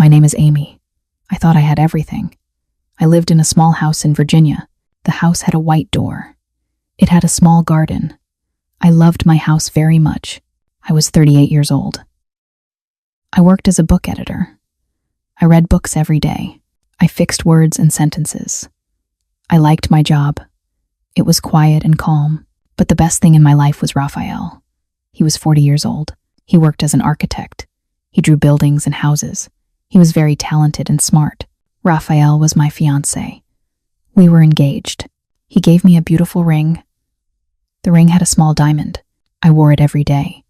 My name is Amy. I thought I had everything. I lived in a small house in Virginia. The house had a white door. It had a small garden. I loved my house very much. I was 38 years old. I worked as a book editor. I read books every day. I fixed words and sentences. I liked my job. It was quiet and calm, but the best thing in my life was Raphael. He was 40 years old. He worked as an architect. He drew buildings and houses. He was very talented and smart. Raphael was my fiancé. We were engaged. He gave me a beautiful ring. The ring had a small diamond. I wore it every day.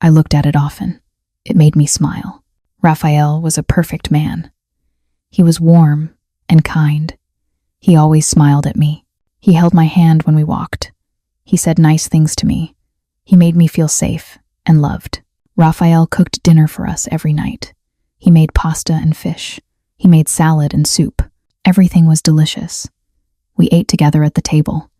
I looked at it often. It made me smile. Raphael was a perfect man. He was warm and kind. He always smiled at me. He held my hand when we walked. He said nice things to me. He made me feel safe and loved. Raphael cooked dinner for us every night. He made pasta and fish. He made salad and soup. Everything was delicious. We ate together at the table.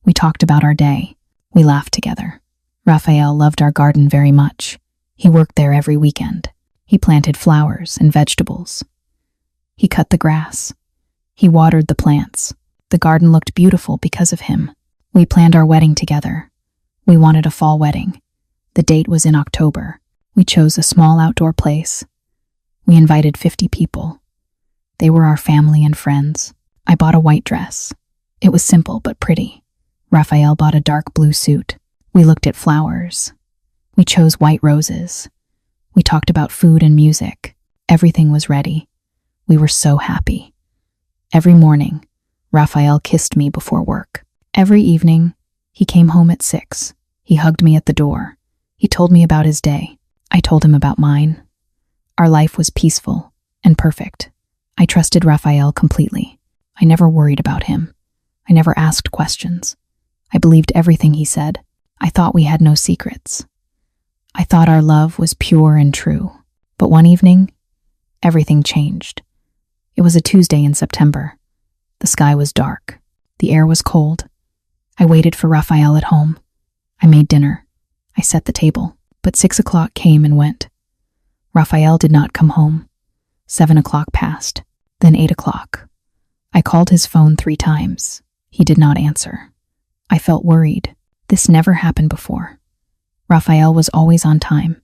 We talked about our day. We laughed together. Raphael loved our garden very much. He worked there every weekend. He planted flowers and vegetables. He cut the grass. He watered the plants. The garden looked beautiful because of him. We planned our wedding together. We wanted a fall wedding. The date was in October. We chose a small outdoor place. We invited 50 people. They were our family and friends. I bought a white dress. It was simple but pretty. Raphael bought a dark blue suit. We looked at flowers. We chose white roses. We talked about food and music. Everything was ready. We were so happy. Every morning, Raphael kissed me before work. Every evening, he came home at 6. He hugged me at the door. He told me about his day. I told him about mine. Our life was peaceful and perfect. I trusted Raphael completely. I never worried about him. I never asked questions. I believed everything he said. I thought we had no secrets. I thought our love was pure and true. But one evening, everything changed. It was a Tuesday in September. The sky was dark. The air was cold. I waited for Raphael at home. I made dinner. I set the table. But 6 o'clock came and went. Raphael did not come home. 7 o'clock passed. Then 8 o'clock. I called his phone 3 times. He did not answer. I felt worried. This never happened before. Raphael was always on time.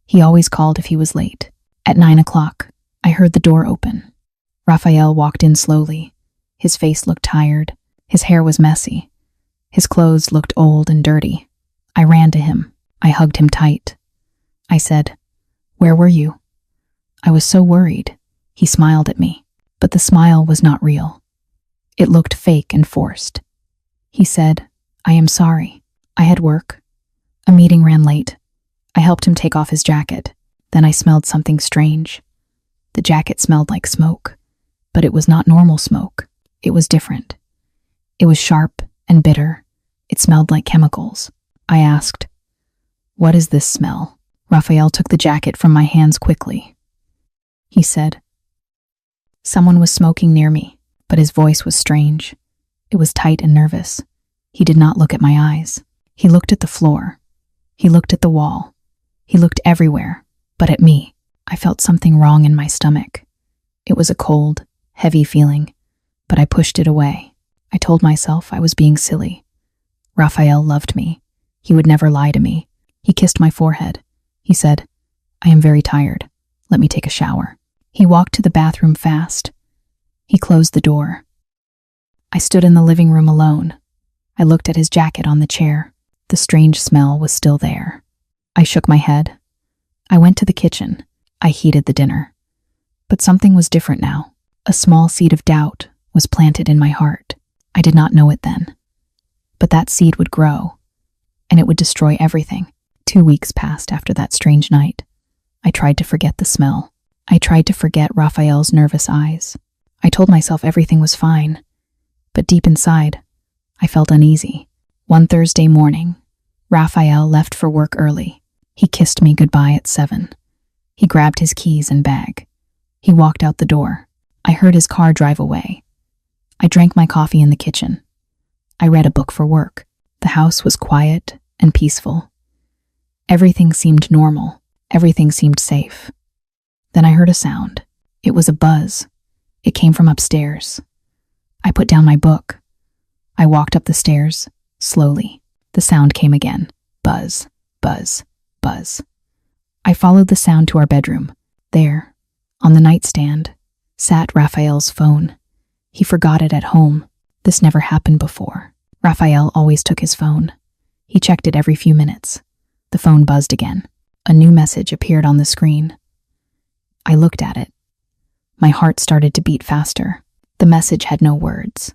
He always called if he was late. At 9 o'clock, I heard the door open. Raphael walked in slowly. His face looked tired. His hair was messy. His clothes looked old and dirty. I ran to him. I hugged him tight. I said, "Where were you?" I was so worried. He smiled at me, but the smile was not real. It looked fake and forced. He said, "I am sorry. I had work. A meeting ran late." I helped him take off his jacket. Then I smelled something strange. The jacket smelled like smoke, but it was not normal smoke. It was different. It was sharp and bitter. It smelled like chemicals. I asked, "What is this smell?" Raphael took the jacket from my hands quickly. He said, "Someone was smoking near me," but his voice was strange. It was tight and nervous. He did not look at my eyes. He looked at the floor. He looked at the wall. He looked everywhere, but at me. I felt something wrong in my stomach. It was a cold, heavy feeling, but I pushed it away. I told myself I was being silly. Raphael loved me. He would never lie to me. He kissed my forehead. He said, "I am very tired. Let me take a shower." He walked to the bathroom fast. He closed the door. I stood in the living room alone. I looked at his jacket on the chair. The strange smell was still there. I shook my head. I went to the kitchen. I heated the dinner. But something was different now. A small seed of doubt was planted in my heart. I did not know it then. But that seed would grow, and it would destroy everything. 2 weeks passed after that strange night. I tried to forget the smell. I tried to forget Raphael's nervous eyes. I told myself everything was fine. But deep inside, I felt uneasy. One Thursday morning, Raphael left for work early. He kissed me goodbye at 7. He grabbed his keys and bag. He walked out the door. I heard his car drive away. I drank my coffee in the kitchen. I read a book for work. The house was quiet and peaceful. Everything seemed normal. Everything seemed safe. Then I heard a sound. It was a buzz. It came from upstairs. I put down my book. I walked up the stairs, slowly. The sound came again. Buzz, buzz, buzz. I followed the sound to our bedroom. There, on the nightstand, sat Raphael's phone. He forgot it at home. This never happened before. Raphael always took his phone. He checked it every few minutes. The phone buzzed again. A new message appeared on the screen. I looked at it. My heart started to beat faster. The message had no words.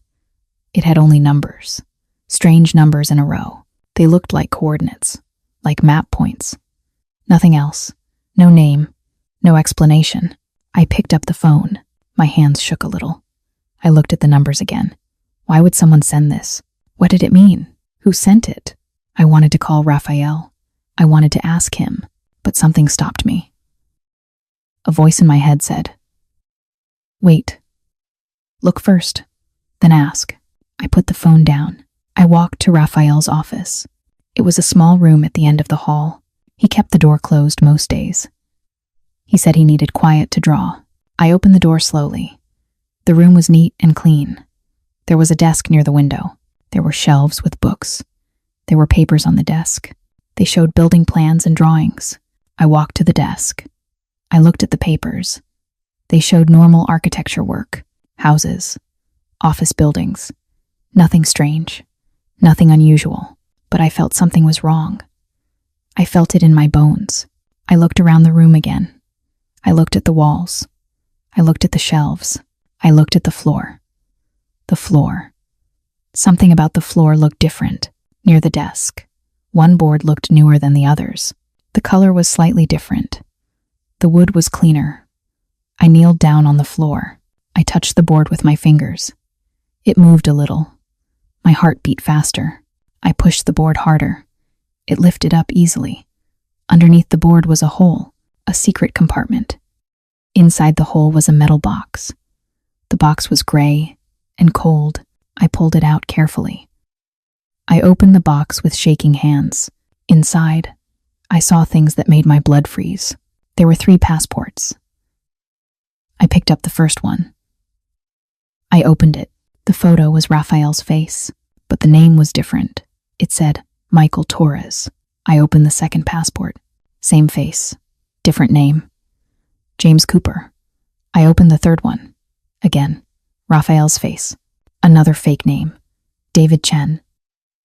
It had only numbers. Strange numbers in a row. They looked like coordinates, like map points. Nothing else. No name. No explanation. I picked up the phone. My hands shook a little. I looked at the numbers again. Why would someone send this? What did it mean? Who sent it? I wanted to call Raphael. I wanted to ask him, but something stopped me. A voice in my head said, "Wait. Look first, then ask." I put the phone down. I walked to Raphael's office. It was a small room at the end of the hall. He kept the door closed most days. He said he needed quiet to draw. I opened the door slowly. The room was neat and clean. There was a desk near the window. There were shelves with books. There were papers on the desk. They showed building plans and drawings. I walked to the desk. I looked at the papers. They showed normal architecture work, houses, office buildings. Nothing strange, nothing unusual, but I felt something was wrong. I felt it in my bones. I looked around the room again. I looked at the walls. I looked at the shelves. I looked at the floor. The floor. Something about the floor looked different. Near the desk, one board looked newer than the others. The color was slightly different. The wood was cleaner. I kneeled down on the floor. I touched the board with my fingers. It moved a little. My heart beat faster. I pushed the board harder. It lifted up easily. Underneath the board was a hole, a secret compartment. Inside the hole was a metal box. The box was gray and cold. I pulled it out carefully. I opened the box with shaking hands. Inside, I saw things that made my blood freeze. There were 3 passports. I picked up the first one. I opened it. The photo was Raphael's face, but the name was different. It said, Michael Torres. I opened the second passport. Same face, different name. James Cooper. I opened the third one. Again, Raphael's face. Another fake name. David Chen.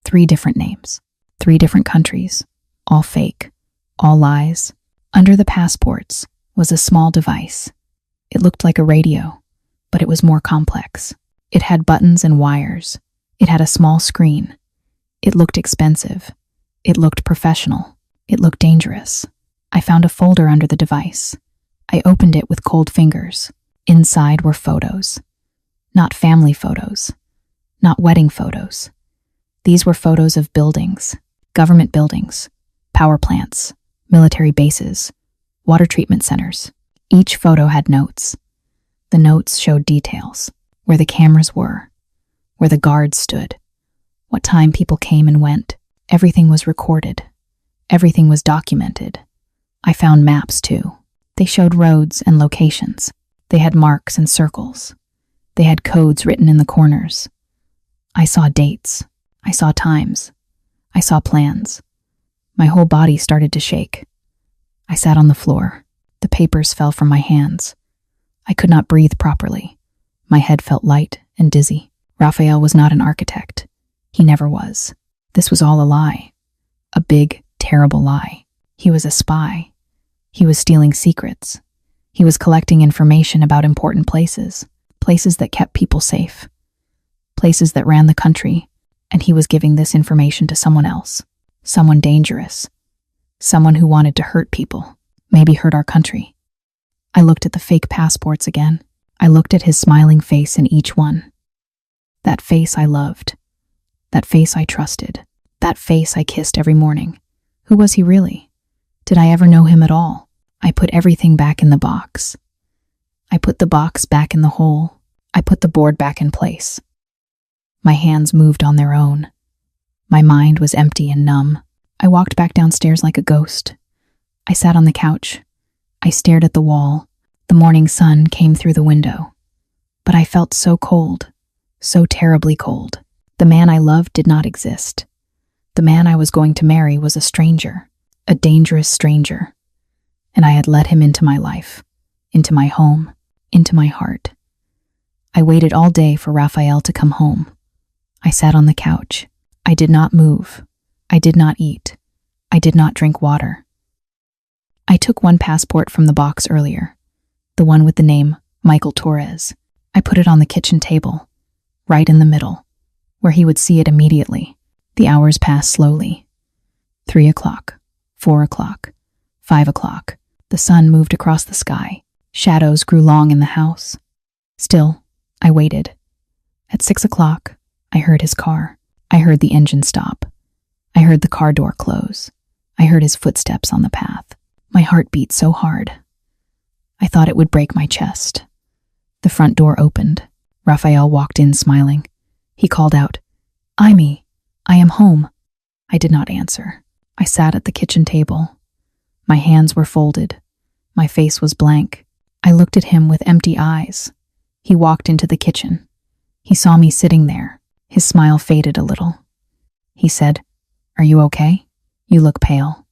3 different names. 3 different countries. All fake. All lies. Under the passports was a small device. It looked like a radio, but it was more complex. It had buttons and wires. It had a small screen. It looked expensive. It looked professional. It looked dangerous. I found a folder under the device. I opened it with cold fingers. Inside were photos. Not family photos. Not wedding photos. These were photos of buildings, government buildings, power plants, military bases, water treatment centers. Each photo had notes. The notes showed details, where the cameras were, where the guards stood, what time people came and went. Everything was recorded. Everything was documented. I found maps too. They showed roads and locations. They had marks and circles. They had codes written in the corners. I saw dates. I saw times. I saw plans. My whole body started to shake. I sat on the floor. The papers fell from my hands. I could not breathe properly. My head felt light and dizzy. Raphael was not an architect. He never was. This was all a lie. A big, terrible lie. He was a spy. He was stealing secrets. He was collecting information about important places, places that kept people safe, places that ran the country, and he was giving this information to someone else, someone dangerous, someone who wanted to hurt people, maybe hurt our country. I looked at the fake passports again. I looked at his smiling face in each one. That face I loved. That face I trusted. That face I kissed every morning. Who was he really? Did I ever know him at all? I put everything back in the box. I put the box back in the hole. I put the board back in place. My hands moved on their own. My mind was empty and numb. I walked back downstairs like a ghost. I sat on the couch. I stared at the wall. The morning sun came through the window, but I felt so cold, so terribly cold. The man I loved did not exist. The man I was going to marry was a stranger, a dangerous stranger, and I had let him into my life, into my home, into my heart. I waited all day for Raphael to come home. I sat on the couch. I did not move. I did not eat. I did not drink water. I took one passport from the box earlier, the one with the name Michael Torres. I put it on the kitchen table, right in the middle, where he would see it immediately. The hours passed slowly. 3 o'clock, 4 o'clock, 5 o'clock. The sun moved across the sky. Shadows grew long in the house. Still, I waited. At 6 o'clock, I heard his car. I heard the engine stop. I heard the car door close. I heard his footsteps on the path. My heart beat so hard. I thought it would break my chest. The front door opened. Raphael walked in smiling. He called out, "Amy, I am home." I did not answer. I sat at the kitchen table. My hands were folded. My face was blank. I looked at him with empty eyes. He walked into the kitchen. He saw me sitting there. His smile faded a little. He said, "Are you okay? You look pale."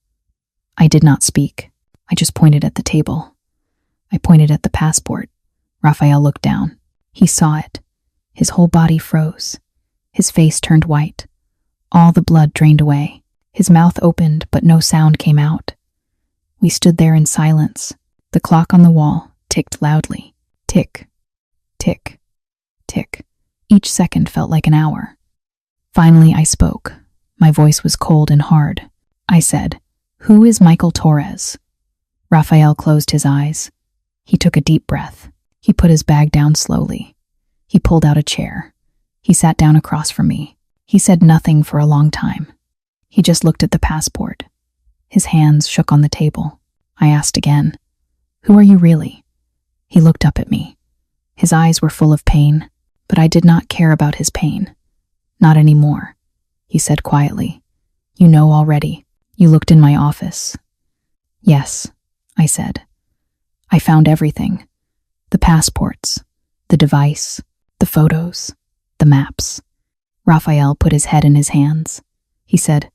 I did not speak. I just pointed at the table. I pointed at the passport. Raphael looked down. He saw it. His whole body froze. His face turned white. All the blood drained away. His mouth opened, but no sound came out. We stood there in silence. The clock on the wall ticked loudly. Tick, tick, tick. Each second felt like an hour. Finally, I spoke. My voice was cold and hard. I said, "Who is Michael Torres?" Raphael closed his eyes. He took a deep breath. He put his bag down slowly. He pulled out a chair. He sat down across from me. He said nothing for a long time. He just looked at the passport. His hands shook on the table. I asked again, "Who are you really?" He looked up at me. His eyes were full of pain, but I did not care about his pain. Not anymore. He said quietly, "You know already. You looked in my office." "Yes," I said. "I found everything. The passports, the device, the photos, the maps." Raphael put his head in his hands. He said,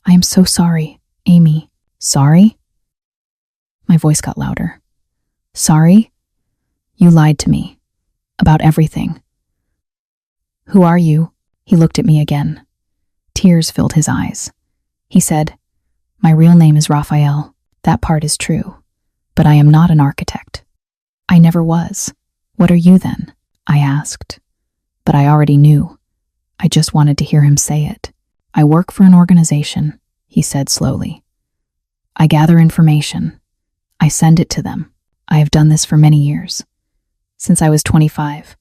"I am so sorry, Amy." "Sorry?" My voice got louder. "Sorry? You lied to me. About everything." "Who are you?" He looked at me again. Tears filled his eyes. He said, "My real name is Raphael. That part is true. But I am not an architect. I never was. What are you then?" I asked. But I already knew. I just wanted to hear him say it. "I work for an organization," he said slowly. "I gather information. I send it to them. I have done this for many years. Since I was 25.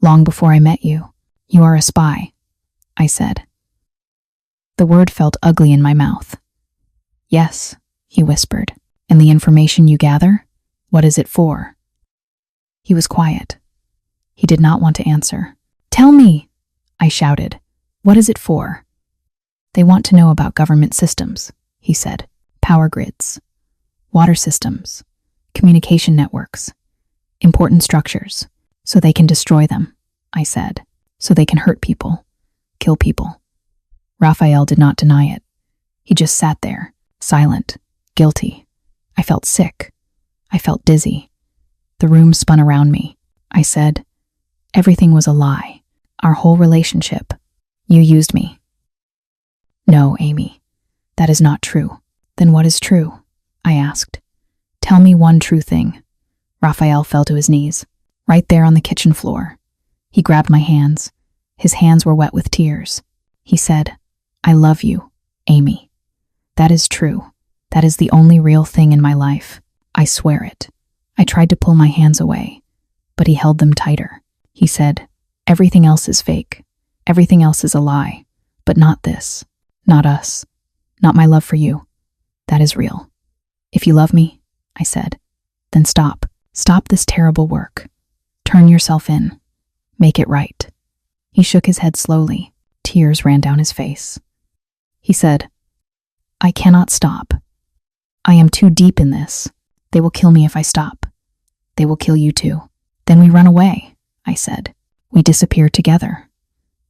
Long before I met you. You are a spy," I said. The word felt ugly in my mouth. "Yes," he whispered. "And the information you gather? What is it for?" He was quiet. He did not want to answer. "Tell me," I shouted. "What is it for?" "They want to know about government systems," he said. "Power grids, water systems, communication networks, important structures, so they can destroy them," I said. "So they can hurt people, kill people." Raphael did not deny it. He just sat there, silent, guilty. I felt sick. I felt dizzy. The room spun around me. I said, "Everything was a lie. Our whole relationship. You used me." "No, Amy, that is not true." "Then what is true?" I asked. "Tell me one true thing." Raphael fell to his knees, right there on the kitchen floor. He grabbed my hands. His hands were wet with tears. He said, "I love you, Amy. That is true. That is the only real thing in my life. I swear it." I tried to pull my hands away, but he held them tighter. He said, "Everything else is fake. Everything else is a lie. But not this. Not us. Not my love for you. That is real. If you love me," I said, "then stop. Stop this terrible work. Turn yourself in. Make it right." He shook his head slowly. Tears ran down his face. He said, "I cannot stop. I am too deep in this. They will kill me if I stop. They will kill you too. Then we run away, I said. We disappear together.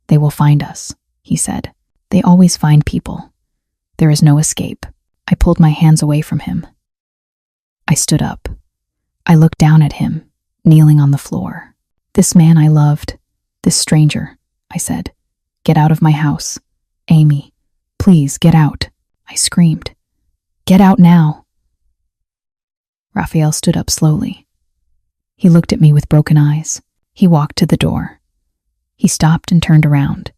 They will find us, he said. They always find people. There is no escape. I pulled my hands away from him. I stood up. I looked down at him, kneeling on the floor. This man I loved, this stranger, I said. Get out of my house. Amy, please get out, I screamed. Get out now. Raphael stood up slowly. He looked at me with broken eyes. He walked to the door. He stopped and turned around.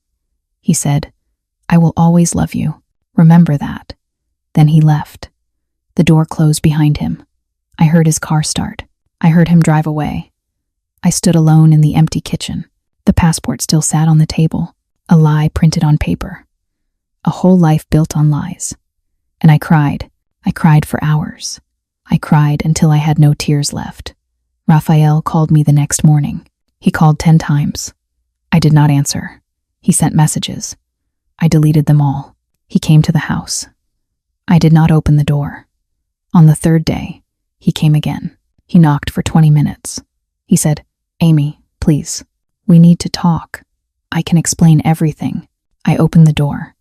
He said, I will always love you. Remember that. Then he left. The door closed behind him. I heard his car start. I heard him drive away. I stood alone in the empty kitchen. The passport still sat on the table, a lie printed on paper. A whole life built on lies. And I cried. I cried for hours. I cried until I had no tears left. Raphael called me the next morning. He called 10 times. I did not answer. He sent messages. I deleted them all. He came to the house. I did not open the door. On the 3rd day, he came again. He knocked for 20 minutes. He said, Amy, please, we need to talk. I can explain everything. I opened the door,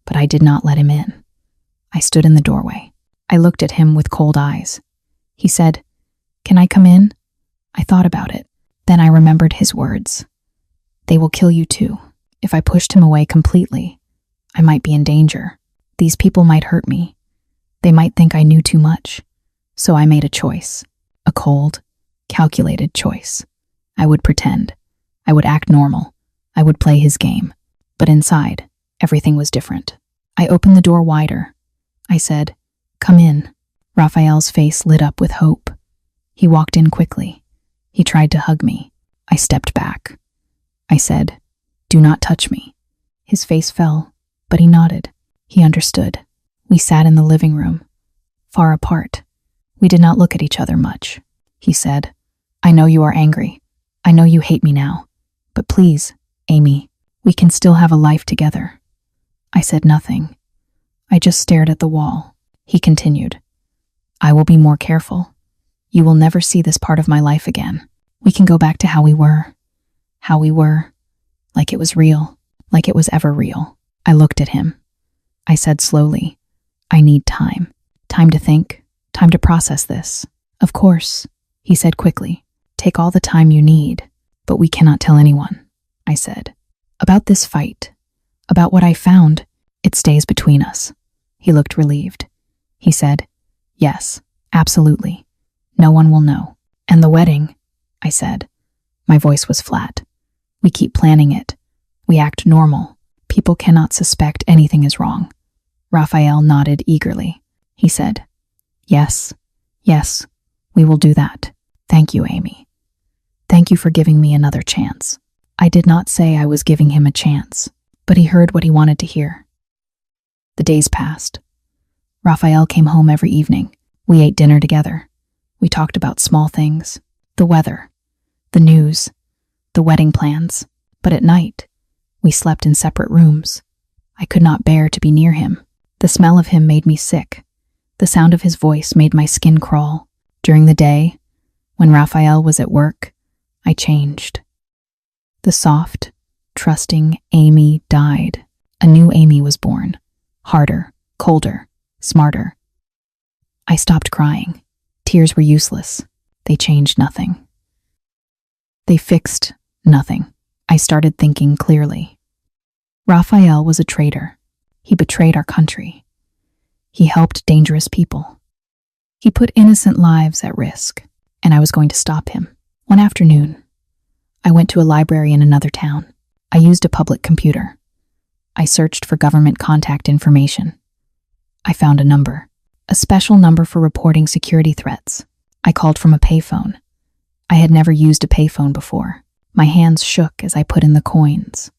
but I did not let him in. I stood in the doorway. I looked at him with cold eyes. He said, Can I come in? I thought about it. Then I remembered his words. They will kill you too. If I pushed him away completely, I might be in danger. These people might hurt me. They might think I knew too much. So I made a choice. A cold, calculated choice. I would pretend. I would act normal. I would play his game. But inside, everything was different. I opened the door wider. I said, Come in. Raphael's face lit up with hope. He walked in quickly. He tried to hug me. I stepped back. I said, Do not touch me. His face fell, but he nodded. He understood. We sat in the living room, far apart. We did not look at each other much. He said, I know you are angry. I know you hate me now. But please, Amy, we can still have a life together. I said nothing. I just stared at the wall. He continued, I will be more careful. You will never see this part of my life again. We can go back to how we were. How we were. Like it was real. Like it was ever real. I looked at him. I said slowly, I need time. Time to think. Time to process this. Of course, he said quickly. Take all the time you need. But we cannot tell anyone. I said. About this fight. About what I found. It stays between us. He looked relieved. He said, Yes, absolutely. No one will know. And the wedding, I said. My voice was flat. We keep planning it. We act normal. People cannot suspect anything is wrong. Raphael nodded eagerly. He said, Yes, yes, we will do that. Thank you, Amy. Thank you for giving me another chance. I did not say I was giving him a chance, but he heard what he wanted to hear. The days passed. Raphael came home every evening. We ate dinner together. We talked about small things, the weather, the news, the wedding plans. But at night, we slept in separate rooms. I could not bear to be near him. The smell of him made me sick. The sound of his voice made my skin crawl. During the day, when Raphael was at work, I changed. The soft, trusting Amy died. A new Amy was born. Harder, colder, smarter. I stopped crying. Tears were useless. They changed nothing. They fixed nothing. I started thinking clearly. Raphael was a traitor. He betrayed our country. He helped dangerous people. He put innocent lives at risk, and I was going to stop him. One afternoon, I went to a library in another town. I used a public computer. I searched for government contact information. I found a number, a special number for reporting security threats. I called from a payphone. I had never used a payphone before. My hands shook as I put in the coins.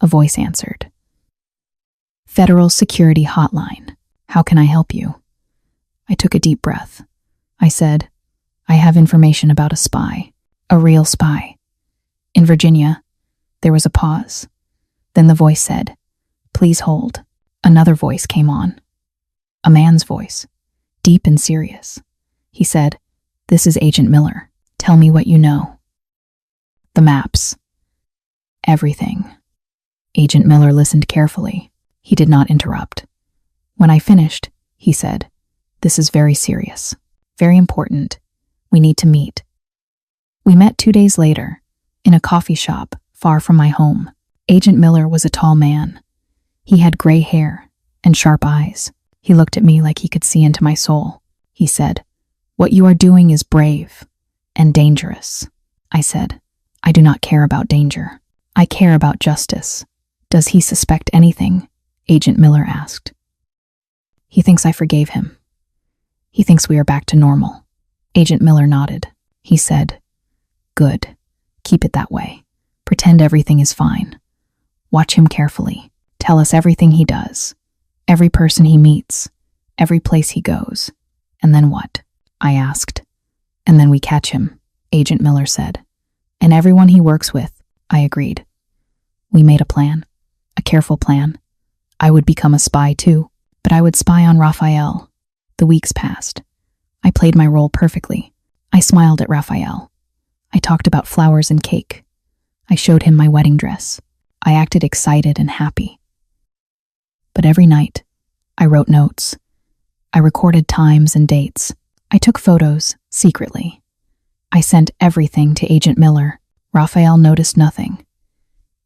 A voice answered. Federal Security Hotline. How can I help you? I took a deep breath. I said, I have information about a spy, a real spy. In Virginia, there was a pause. Then the voice said, Please hold. Another voice came on. A man's voice, deep and serious. He said, This is Agent Miller. Tell me what you know. The maps. Everything. Agent Miller listened carefully. He did not interrupt. When I finished, he said, "This is very serious, very important. We need to meet." We met 2 days later, in a coffee shop far from my home. Agent Miller was a tall man. He had gray hair and sharp eyes. He looked at me like he could see into my soul. He said, "What you are doing is brave and dangerous." I said, "I do not care about danger. I care about justice." "Does he suspect anything?" Agent Miller asked. "He thinks I forgave him. He thinks we are back to normal." Agent Miller nodded. He said, "Good. Keep it that way. Pretend everything is fine. Watch him carefully. Tell us everything he does, every person he meets, every place he goes." "And then what?" I asked. "And then we catch him," Agent Miller said. "And everyone he works with," I agreed. We made a plan, a careful plan. I would become a spy too, but I would spy on Raphael. The weeks passed. I played my role perfectly. I smiled at Raphael. I talked about flowers and cake. I showed him my wedding dress. I acted excited and happy. But every night, I wrote notes. I recorded times and dates. I took photos secretly. I sent everything to Agent Miller. Raphael noticed nothing.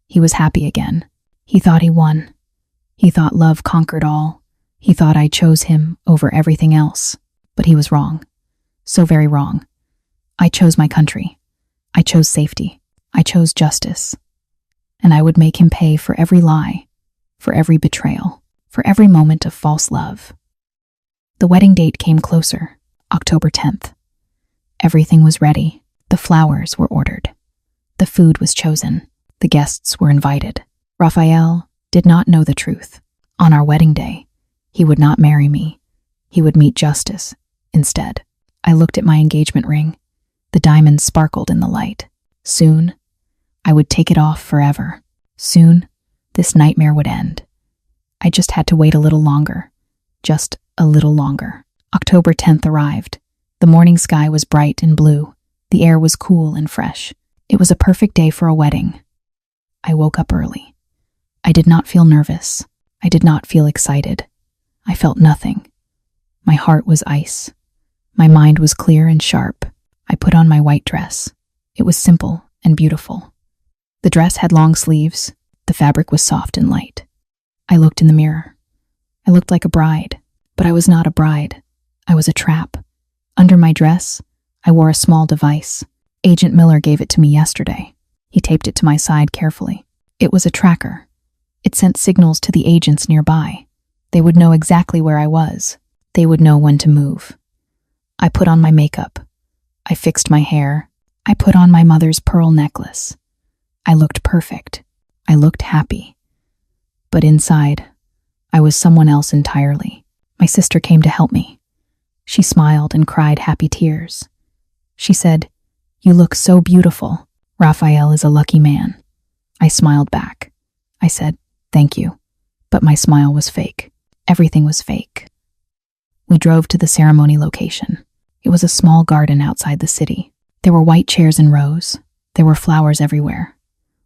He was happy again. He thought he won. He thought love conquered all. He thought I chose him over everything else. But he was wrong. So very wrong. I chose my country. I chose safety. I chose justice. And I would make him pay for every lie, for every betrayal, for every moment of false love. The wedding date came closer, October 10th. Everything was ready. The flowers were ordered. The food was chosen. The guests were invited. Raphael did not know the truth. On our wedding day, he would not marry me. He would meet justice instead. I looked at my engagement ring. The diamonds sparkled in the light. Soon, I would take it off forever. Soon, this nightmare would end. I just had to wait a little longer. Just a little longer. October 10th arrived. The morning sky was bright and blue. The air was cool and fresh. It was a perfect day for a wedding. I woke up early. I did not feel nervous. I did not feel excited. I felt nothing. My heart was ice. My mind was clear and sharp. I put on my white dress. It was simple and beautiful. The dress had long sleeves. The fabric was soft and light. I looked in the mirror. I looked like a bride, but I was not a bride. I was a trap. Under my dress, I wore a small device. Agent Miller gave it to me yesterday. He taped it to my side carefully. It was a tracker. It sent signals to the agents nearby. They would know exactly where I was. They would know when to move. I put on my makeup. I fixed my hair. I put on my mother's pearl necklace. I looked perfect. I looked happy. But inside, I was someone else entirely. My sister came to help me. She smiled and cried happy tears. She said, "You look so beautiful. Raphael is a lucky man." I smiled back. I said, "Thank you." But my smile was fake. Everything was fake. We drove to the ceremony location. It was a small garden outside the city. There were white chairs in rows. There were flowers everywhere.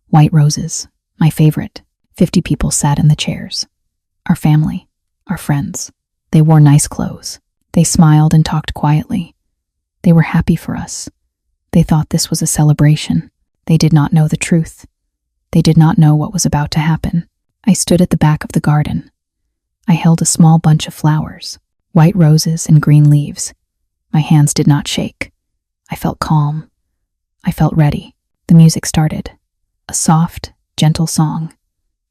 White roses, my favorite. 50 people sat in the chairs. Our family, our friends. They wore nice clothes. They smiled and talked quietly. They were happy for us. They thought this was a celebration. They did not know the truth. They did not know what was about to happen. I stood at the back of the garden. I held a small bunch of flowers, white roses and green leaves. My hands did not shake. I felt calm. I felt ready. The music started. A soft, gentle song.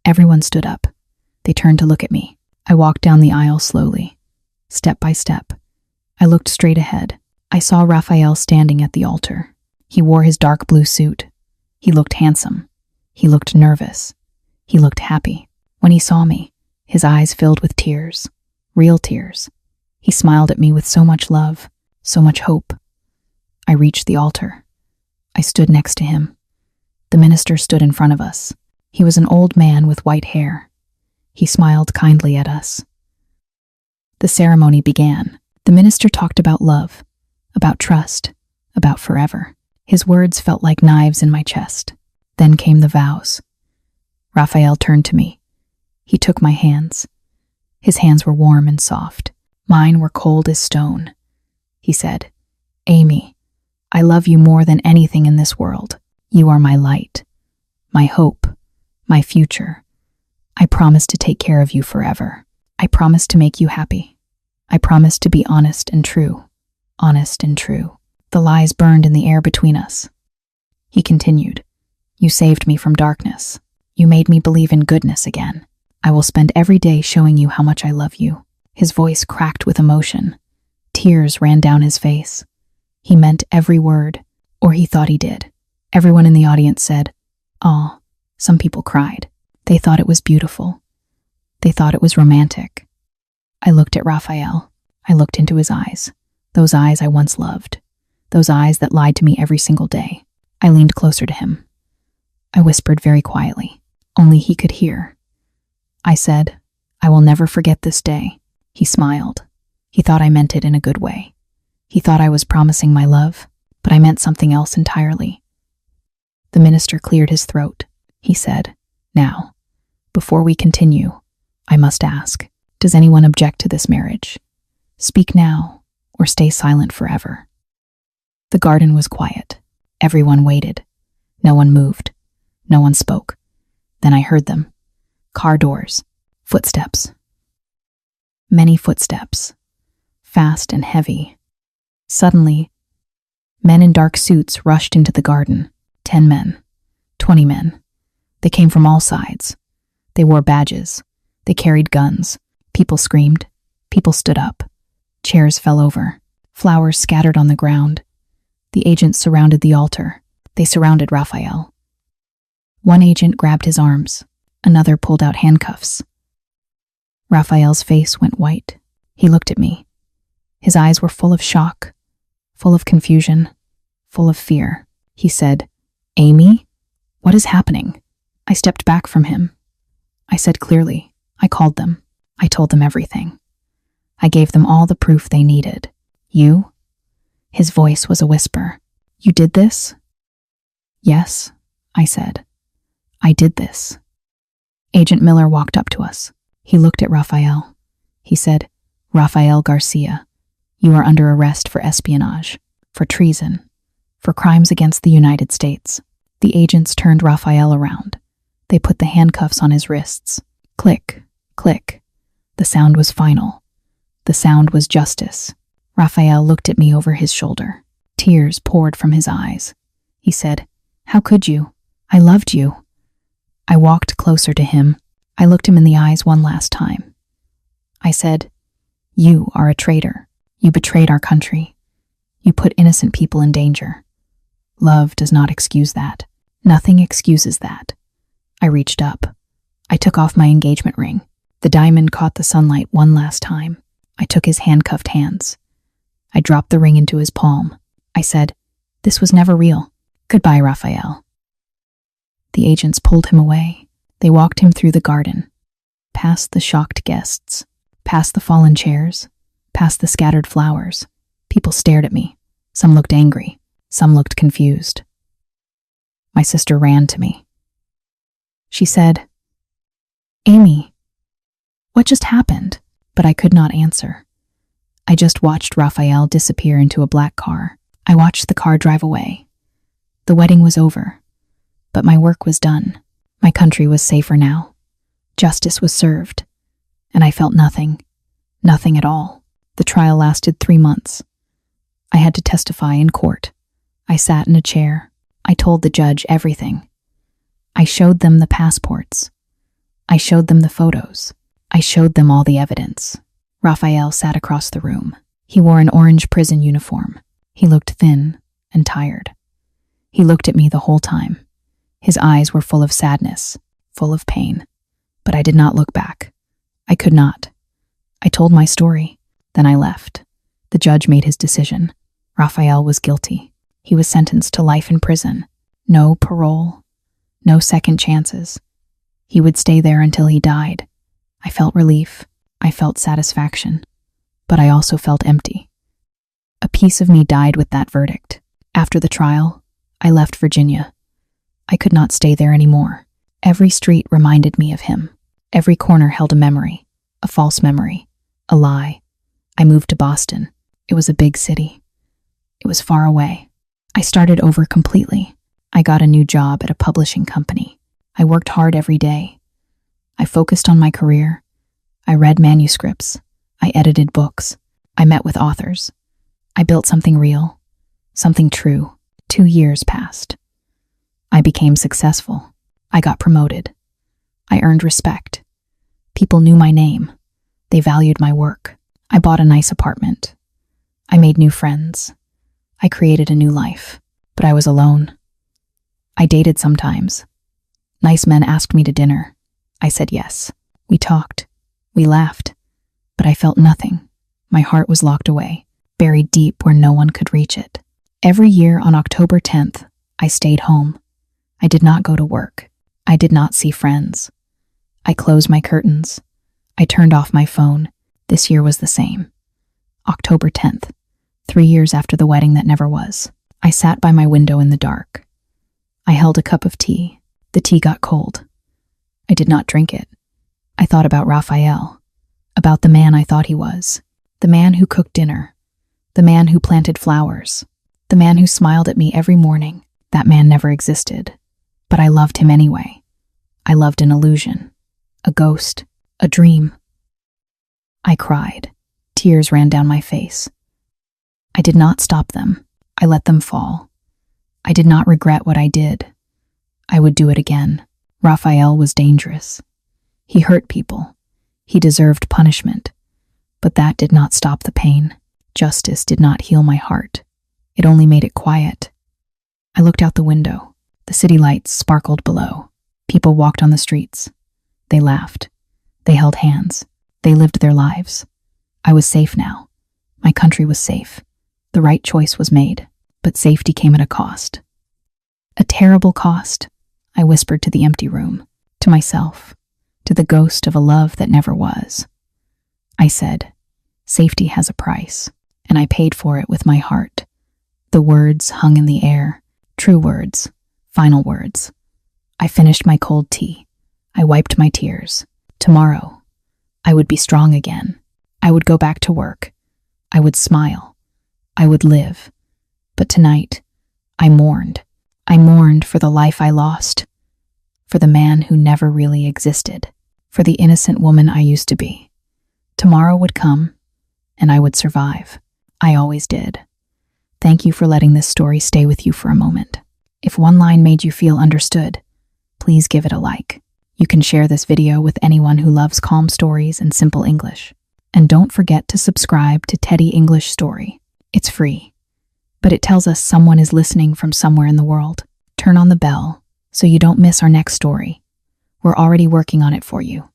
Everyone stood up. They turned to look at me. I walked down the aisle slowly, step by step. I looked straight ahead. I saw Raphael standing at the altar. He wore his dark blue suit. He looked handsome. He looked nervous. He looked happy. When he saw me, his eyes filled with tears, real tears. He smiled at me with so much love, so much hope. I reached the altar. I stood next to him. The minister stood in front of us. He was an old man with white hair. He smiled kindly at us. The ceremony began. The minister talked about love, about trust, about forever. His words felt like knives in my chest. Then came the vows. Raphael turned to me. He took my hands. His hands were warm and soft. Mine were cold as stone. He said, "Amy, I love you more than anything in this world. You are my light, my hope, my future. I promise to take care of you forever. I promise to make you happy. I promise to be honest and true, honest and true." The lies burned in the air between us. He continued, "You saved me from darkness. You made me believe in goodness again. I will spend every day showing you how much I love you." His voice cracked with emotion. Tears ran down his face. He meant every word, or he thought he did. Everyone in the audience said, "Aw." Some people cried. They thought it was beautiful. They thought it was romantic. I looked at Raphael. I looked into his eyes. Those eyes I once loved. Those eyes that lied to me every single day. I leaned closer to him. I whispered very quietly. Only he could hear. I said, "I will never forget this day." He smiled. He thought I meant it in a good way. He thought I was promising my love, but I meant something else entirely. The minister cleared his throat. He said, "Now, before we continue, I must ask, does anyone object to this marriage? Speak now, or stay silent forever." The garden was quiet. Everyone waited. No one moved. No one spoke. Then I heard them. Car doors. Footsteps. Many footsteps. Fast and heavy. Suddenly, men in dark suits rushed into the garden. 10 men. 20 men. They came from all sides. They wore badges. They carried guns. People screamed. People stood up. Chairs fell over. Flowers scattered on the ground. The agents surrounded the altar. They surrounded Raphael. One agent grabbed his arms. Another pulled out handcuffs. Raphael's face went white. He looked at me. His eyes were full of shock, full of confusion, full of fear. He said, "Amy, what is happening?" I stepped back from him. I said clearly, I called them. I told them everything. I gave them all the proof they needed. "You?" His voice was a whisper. "You did this?" "Yes," I said. "I did this." Agent Miller walked up to us. He looked at Raphael. He said, "Raphael Garcia, you are under arrest for espionage, for treason, for crimes against the United States." The agents turned Raphael around. They put the handcuffs on his wrists. Click, click. The sound was final. The sound was justice. Raphael looked at me over his shoulder. Tears poured from his eyes. He said, "How could you? I loved you." I walked closer to him. I looked him in the eyes one last time. I said, "You are a traitor. You betrayed our country. You put innocent people in danger. Love does not excuse that. Nothing excuses that." I reached up. I took off my engagement ring. The diamond caught the sunlight one last time. I took his handcuffed hands. I dropped the ring into his palm. I said, "This was never real. Goodbye, Raphael." The agents pulled him away. They walked him through the garden, past the shocked guests, past the fallen chairs, past the scattered flowers. People stared at me. Some looked angry. Some looked confused. My sister ran to me. She said, "Amy, what just happened?" But I could not answer. I just watched Raphael disappear into a black car. I watched the car drive away. The wedding was over, but my work was done. My country was safer now. Justice was served, and I felt nothing at all. The trial lasted 3 months. I had to testify in court. I sat in a chair. I told the judge everything. I showed them the passports. I showed them the photos. I showed them all the evidence. Raphael sat across the room. He wore an orange prison uniform. He looked thin and tired. He looked at me the whole time. His eyes were full of sadness, full of pain. But I did not look back. I could not. I told my story. Then I left. The judge made his decision. Raphael was guilty. He was sentenced to life in prison. No parole. No second chances. He would stay there until he died. I felt relief. I felt satisfaction. But I also felt empty. A piece of me died with that verdict. After the trial, I left Virginia. I could not stay there anymore. Every street reminded me of him. Every corner held a memory, a false memory, a lie. I moved to Boston. It was a big city. It was far away. I started over completely. I got a new job at a publishing company. I worked hard every day. I focused on my career. I read manuscripts. I edited books. I met with authors. I built something real, something true. 2 years passed. I became successful. I got promoted. I earned respect. People knew my name. They valued my work. I bought a nice apartment. I made new friends. I created a new life. But I was alone. I dated sometimes. Nice men asked me to dinner. I said yes. We talked. We laughed. But I felt nothing. My heart was locked away, buried deep where no one could reach it. Every year on October 10th, I stayed home. I did not go to work. I did not see friends. I closed my curtains. I turned off my phone. This year was the same. October 10th, 3 years after the wedding that never was. I sat by my window in the dark. I held a cup of tea. The tea got cold. I did not drink it. I thought about Raphael, about the man I thought he was, the man who cooked dinner, the man who planted flowers, the man who smiled at me every morning. That man never existed, but I loved him anyway. I loved an illusion, a ghost, a dream. I cried. Tears ran down my face. I did not stop them. I let them fall. I did not regret what I did. I would do it again. Raphael was dangerous. He hurt people. He deserved punishment. But that did not stop the pain. Justice did not heal my heart. It only made it quiet. I looked out the window. The city lights sparkled below. People walked on the streets. They laughed. They held hands. They lived their lives. I was safe now. My country was safe. The right choice was made, but safety came at a cost. A terrible cost, I whispered to the empty room, to myself, to the ghost of a love that never was. I said, safety has a price, and I paid for it with my heart. The words hung in the air, true words, final words. I finished my cold tea. I wiped my tears. Tomorrow, I would be strong again. I would go back to work. I would smile. I would live. But tonight, I mourned. I mourned for the life I lost, for the man who never really existed, for the innocent woman I used to be. Tomorrow would come, and I would survive. I always did. Thank you for letting this story stay with you for a moment. If one line made you feel understood, please give it a like. You can share this video with anyone who loves calm stories and simple English. And don't forget to subscribe to Teddy English Story. It's free, but it tells us someone is listening from somewhere in the world. Turn on the bell so you don't miss our next story. We're already working on it for you.